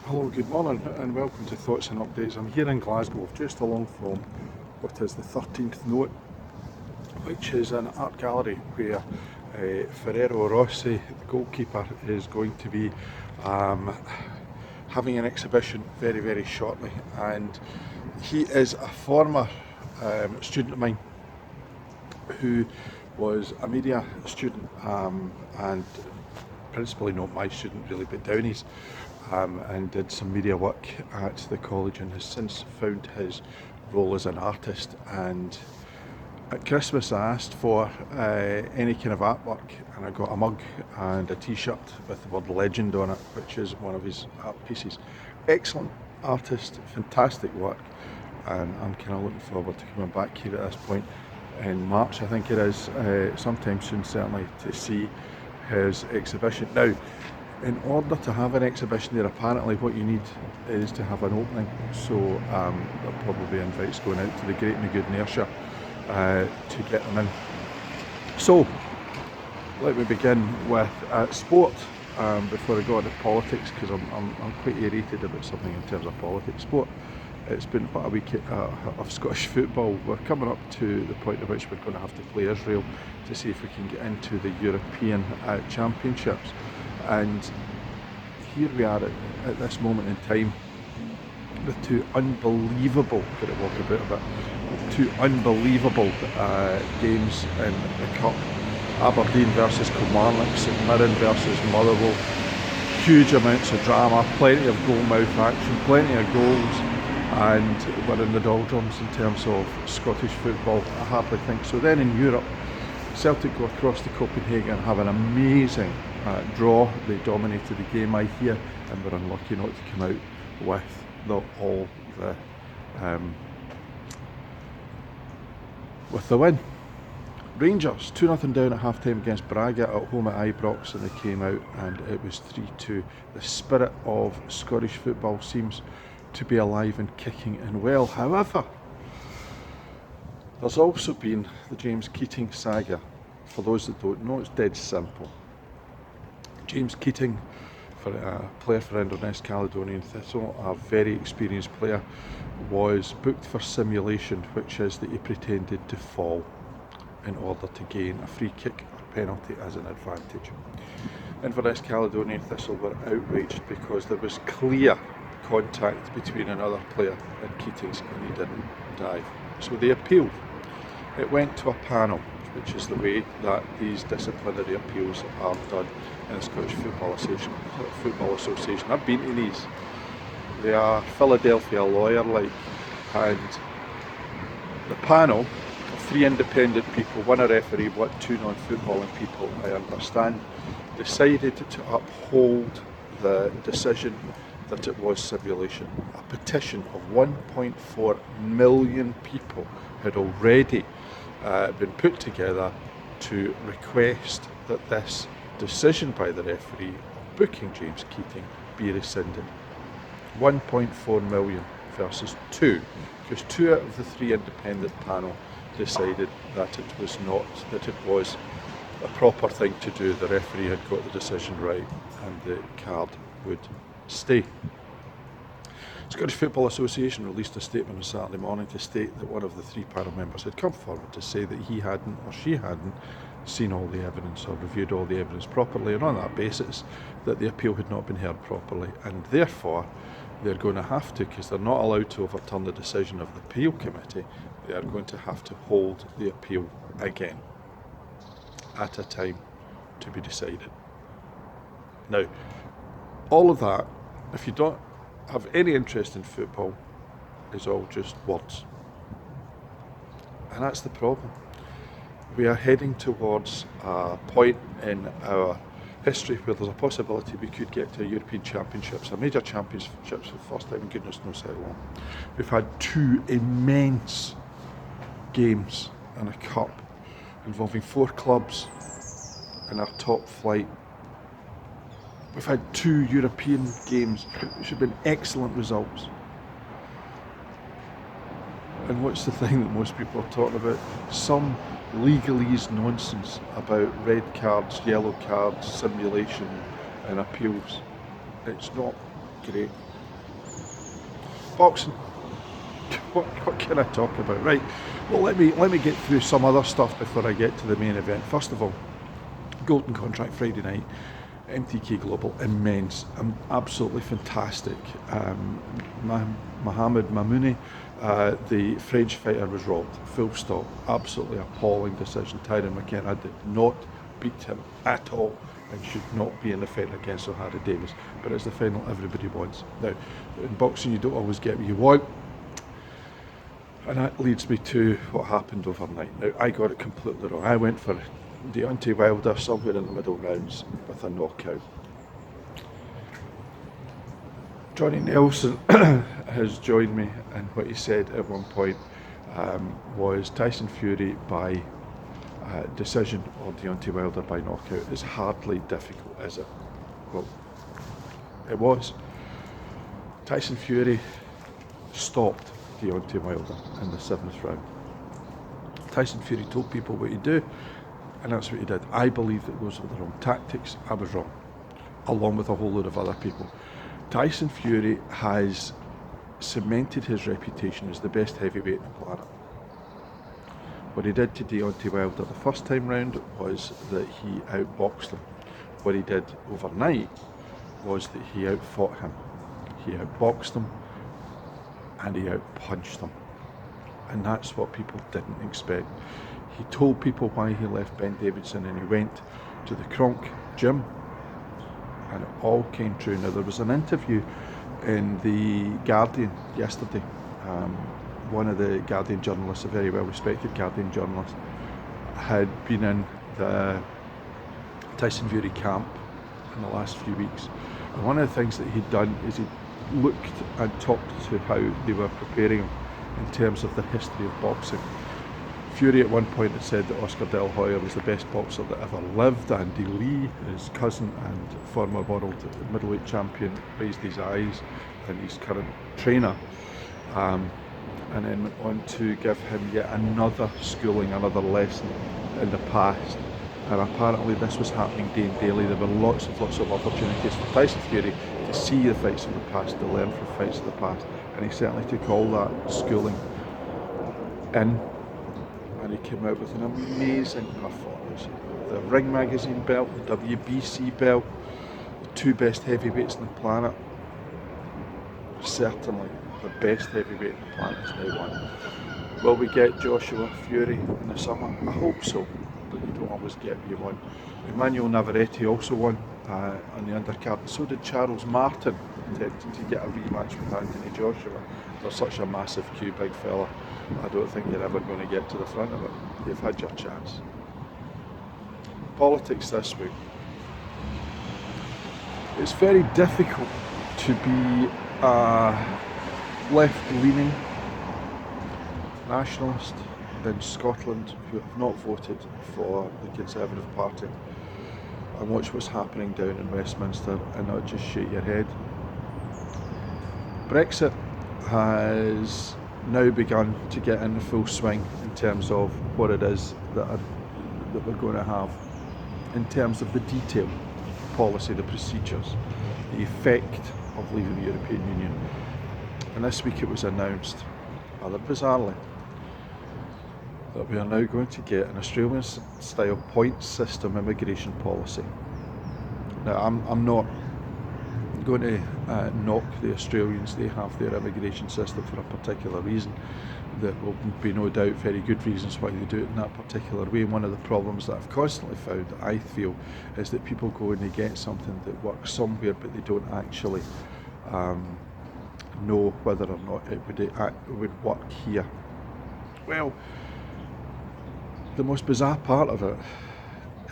Hello, good morning, and welcome to Thoughts and Updates. I'm here in Glasgow, just along from what is the 13th Note, which is an art gallery where Ferrero Rossi, the goalkeeper, is going to be um, having an exhibition very, very shortly. And he is a former student of mine who was a media student and principally not my student really, but Downey's, and did some media work at the college and has since found his role as an artist. And at Christmas I asked for any kind of artwork, and I got a mug and a t-shirt with the word legend on it, which is one of his art pieces. Excellent artist, fantastic work, and I'm kind of looking forward to coming back here at this point in March, I think it is, sometime soon certainly, to see his exhibition. Now, in order to have an exhibition there, apparently what you need is to have an opening, so there'll probably be invites going out to the Great and the Good in Ayrshire to get them in. So, let me begin with sport before I go into politics, because I'm quite irritated about something in terms of politics. Sport. It's been what a week of Scottish football. We're coming up to the point at which we're going to have to play Israel to see if we can get into the European Championships. And here we are at this moment in time with two unbelievable, got to walk about a bit, two unbelievable games in the Cup. Aberdeen versus Kilmarnock, St Mirren versus Motherwell. Huge amounts of drama, plenty of goal mouth action, plenty of goals. And we're in the doldrums in terms of Scottish football, I hardly think so. Then in Europe, Celtic go across to Copenhagen and have an amazing draw. They dominated the game, I hear, and were unlucky not to come out with the win. Rangers 2-0 down at half-time against Braga at home at Ibrox, and they came out and it was 3-2. The spirit of Scottish football seems to be alive and kicking and well. However, there's also been the James Keating saga. For those that don't know, it's dead simple. James Keating, player for Inverness Caledonian Thistle, a very experienced player, was booked for simulation, which is that he pretended to fall in order to gain a free kick or penalty as an advantage. Inverness Caledonian Thistle were outraged because there was clear contact between another player and Keating's, and he didn't dive. So they appealed. It went to a panel, which is the way that these disciplinary appeals are done in the Scottish Football Association. I've been to these. They are Philadelphia lawyer-like, and the panel of three independent people, one a referee, two non-footballing people, I understand, decided to uphold the decision that it was simulation. A petition of 1.4 million people had already been put together to request that this decision by the referee of booking James Keating be rescinded. 1.4 million versus 2, because 2 out of the 3 independent panel decided that it was not, that it was a proper thing to do. The referee had got the decision right and the card would stay. Scottish Football Association released a statement on Saturday morning to state that one of the 3 panel members had come forward to say that he hadn't or she hadn't seen all the evidence or reviewed all the evidence properly, and on that basis that the appeal had not been heard properly, and therefore they're going to have to, because they're not allowed to overturn the decision of the appeal committee, they are going to have to hold the appeal again at a time to be decided. Now, all of that, if you don't have any interest in football, is all just words. And that's the problem. We are heading towards a point in our history where there's a possibility we could get to European Championships, a major championships for the first time in goodness knows how long. We've had 2 immense games in a cup involving 4 clubs in our top flight. We've had 2 European games which have been excellent results. And what's the thing that most people are talking about? Some legalese nonsense about red cards, yellow cards, simulation and appeals. It's not Great. Boxing. What can I talk about? Right. Well, let me get through some other stuff before I get to the main event. First of all, Golden Contract Friday night, MTK Global, immense, absolutely fantastic. Mohamed Mamouni, the French fighter, was robbed. Full stop. Absolutely appalling decision. Tyron McKenna did not beat him at all and should not be in the final against O'Hara Davis. But it's the final everybody wants. Now, in boxing you don't always get what you want. And that leads me to what happened overnight. Now, I got it completely wrong. I went for Deontay Wilder somewhere in the middle rounds with a knockout. Johnny Nelson has joined me, and what he said at one point was Tyson Fury by decision or Deontay Wilder by knockout is hardly difficult, is it? Well, it was. Tyson Fury stopped Deontay Wilder in the 7th round. Tyson Fury told people what he'd do, and that's what he did. I believe that those were the wrong tactics. I was wrong, along with a whole load of other people. Tyson Fury has cemented his reputation as the best heavyweight on the planet. What he did to Deontay Wilder the first time round was that he outboxed him. What he did overnight was that he outfought him. He outboxed him and he outpunched him. And that's what people didn't expect. He told people why he left Ben Davidson and he went to the Kronk gym, and it all came true. Now, there was an interview in the Guardian yesterday. One of the Guardian journalists, a very well respected Guardian journalist, had been in the Tyson Fury camp in the last few weeks. And one of the things that he'd done is he looked and talked to how they were preparing him in terms of the history of boxing. Fury at one point had said that Oscar De La Hoya was the best boxer that ever lived. Andy Lee, his cousin and former world middleweight champion, raised his eyes, and his current trainer, and then went on to give him yet another schooling, another lesson in the past. And apparently this was happening day and daily. There were lots of opportunities for Tyson Fury to see the fights of the past, to learn from fights of the past, and he certainly took all that schooling in, and he came out with an amazing performance. The Ring Magazine belt, the WBC belt, the two best heavyweights on the planet. Certainly the best heavyweight on the planet is now won. Will we get Joshua Fury in the summer? I hope so, but you don't always get what you want. Emmanuel Navarrete also won on the undercard, and so did Charles Martin, attempting to get a rematch with Anthony Joshua. They're such a massive queue, big fella. I don't think you're ever going to get to the front of it. You've had your chance. Politics this week. It's very difficult to be a left-leaning nationalist in Scotland who have not voted for the Conservative Party and watch what's happening down in Westminster and not just shake your head. Brexit has now begun to get in full swing in terms of what it is that we're going to have, in terms of the detail, the policy, the procedures, the effect of leaving the European Union. And this week it was announced, rather bizarrely, that we are now going to get an Australian-style points system immigration policy. Now, I'm not going to knock the Australians. They have their immigration system for a particular reason. There will be no doubt very good reasons why they do it in that particular way. And one of the problems that I've constantly found, I feel, is that people go and they get something that works somewhere, but they don't actually know whether or not it would work here. Well, the most bizarre part of it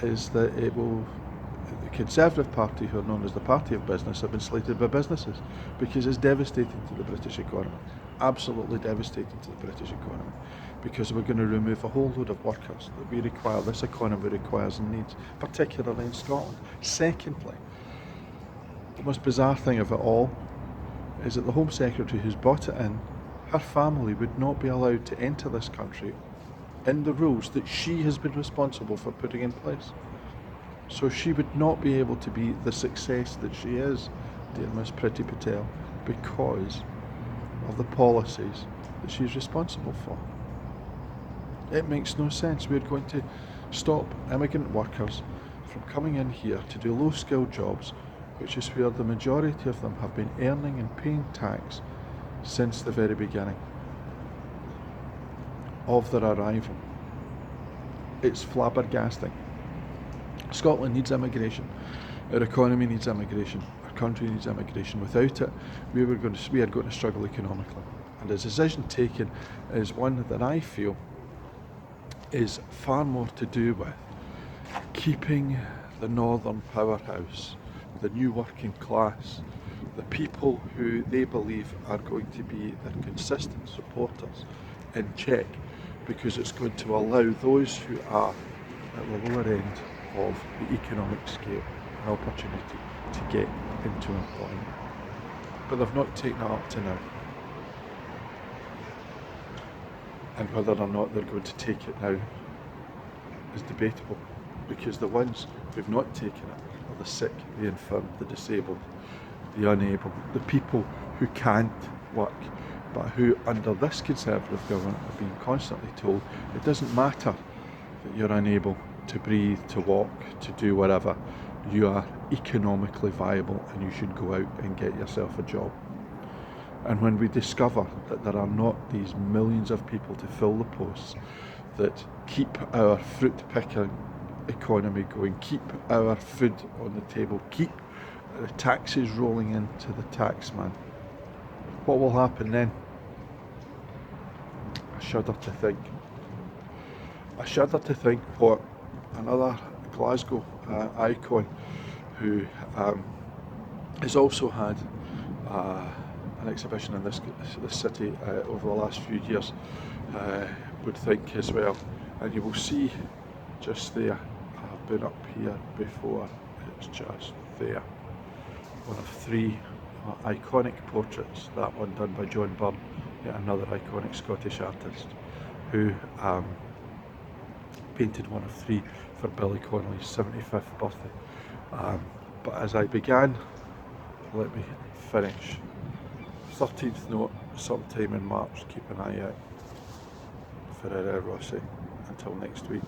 is that the Conservative Party, who are known as the Party of Business, have been slated by businesses because it's devastating to the British economy. Absolutely devastating to the British economy, because we're going to remove a whole load of workers that we require, this economy requires and needs, particularly in Scotland. Secondly, the most bizarre thing of it all is that the Home Secretary who's brought it in, her family would not be allowed to enter this country in the rules that she has been responsible for putting in place. So she would not be able to be the success that she is dear Miss Priti Patel, because of the policies that she's responsible for. It makes no sense. We're going to stop immigrant workers from coming in here to do low-skilled jobs, which is where the majority of them have been earning and paying tax since the very beginning of their arrival. It's flabbergasting. Scotland needs immigration. Our economy needs immigration. Our country needs immigration. Without it, we are going to struggle economically. And the decision taken is one that I feel is far more to do with keeping the northern powerhouse, the new working class, the people who they believe are going to be their consistent supporters, in check, because it's going to allow those who are at the lower end of the economic scale an opportunity to get into employment. But they've not taken it up to now. And whether or not they're going to take it now is debatable, because the ones who've not taken it are the sick, the infirm, the disabled, the unable, the people who can't work, but who under this Conservative government have been constantly told it doesn't matter that you're unable to breathe, to walk, to do whatever, you are economically viable and you should go out and get yourself a job. And when we discover that there are not these millions of people to fill the posts that keep our fruit picking economy going, keep our food on the table, keep the taxes rolling into the taxman, what will happen then? I shudder to think. I shudder to think what another Glasgow icon who has also had an exhibition in this city over the last few years would think as well. And you will see just there, I've been up here before, it's just there. One of three iconic portraits, that one done by John Byrne, yet another iconic Scottish artist who painted one of three for Billy Connolly's 75th birthday. But as I began, let me finish. 13th note, sometime in March, keep an eye out for Rossi. Until next week.